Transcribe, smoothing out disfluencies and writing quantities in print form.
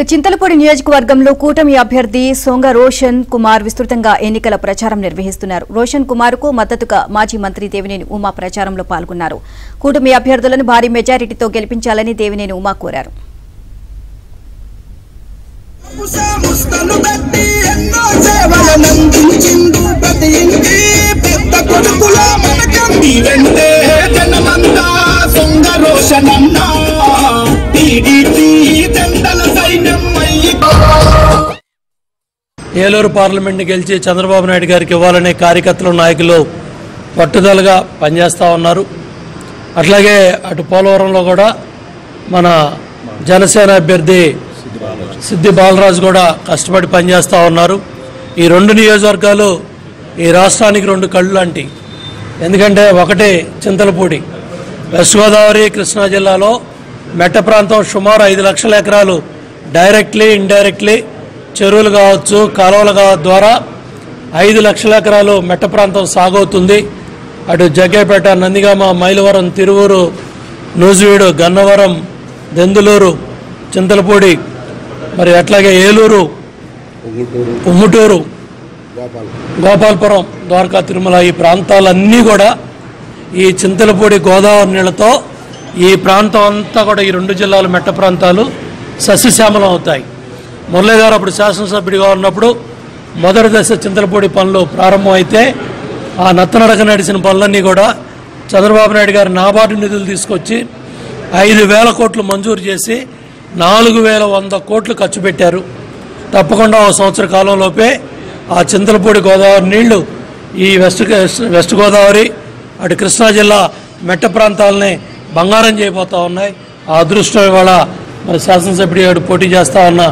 చింతలపూడి నియోజకవర్గంలో కూటమి అభ్యర్థి సొంగ రోషన్ కుమార్ విస్తృతంగా ఎన్నికల ప్రచారం నిర్వహిస్తున్నారు. రోషన్ కుమార్ కు మద్దతుగా మాజీ మంత్రి దేవినేని ఉమా ప్రచారంలో పాల్గొన్నారు. కూటమి అభ్యర్థులను భారీ మెజారిటీతో గెలిపించాలని దేవినేని ఉమా కోరారు. ఏలూరు పార్లమెంట్ని గెలిచి చంద్రబాబు నాయుడు గారికి ఇవ్వాలనే కార్యకర్తలు నాయకులు పట్టుదలగా పనిచేస్తూ ఉన్నారు. అట్లాగే అటు పోలవరంలో కూడా మన జనసేన అభ్యర్థి సిద్ధి బాలరాజు కూడా కష్టపడి పనిచేస్తూ ఉన్నారు. ఈ రెండు నియోజకవర్గాలు ఈ రాష్ట్రానికి రెండు కళ్ళు లాంటి. ఎందుకంటే ఒకటి చింతలపూడి, వెస్ట్ గోదావరి కృష్ణా జిల్లాలో మెట్ట ప్రాంతం సుమారు 5 లక్షల ఎకరాలు డైరెక్ట్లీ ఇండైరెక్ట్లీ చెరువులు కావచ్చు కాలువల ద్వారా 5 లక్షల ఎకరాలు మెట్ట ప్రాంతం సాగవుతుంది. అటు జగ్గేపేట, నందిగామ, మైలవరం, తిరువూరు, నూజివీడు, గన్నవరం, దెందులూరు, చింతలపూడి, మరి అట్లాగే ఏలూరు, ఉమ్ముటూరు, గోపాలపురం, ద్వారకా, తిరుమల ఈ ప్రాంతాలన్నీ కూడా ఈ చింతలపూడి గోదావరి నీళ్లతో ఈ ప్రాంతం అంతా కూడా ఈ రెండు జిల్లాల మెట్ట ప్రాంతాలు సస్యశ్యామలం అవుతాయి. మురళీ గారు అప్పుడు శాసనసభ్యుడిగా ఉన్నప్పుడు మొదటి దశ చింతలపూడి పనులు ప్రారంభమైతే ఆ నత్తనడక నడిచిన పనులన్నీ కూడా చంద్రబాబు నాయుడు గారు నాబార్డు నిధులు తీసుకొచ్చి 5,000 కోట్లు మంజూరు చేసి 4,100 కోట్లు ఖర్చు పెట్టారు. తప్పకుండా ఒక సంవత్సర కాలంలోపే ఆ చింతలపూడి గోదావరి నీళ్లు ఈ వెస్ట్ గోదావరి అటు కృష్ణా జిల్లా మెట్ట ప్రాంతాలని బంగారం చేయబోతూ ఉన్నాయి. ఆ అదృష్టం ఇవాళ మరి శాసనసభ్యుడి పోటీ చేస్తూ ఉన్న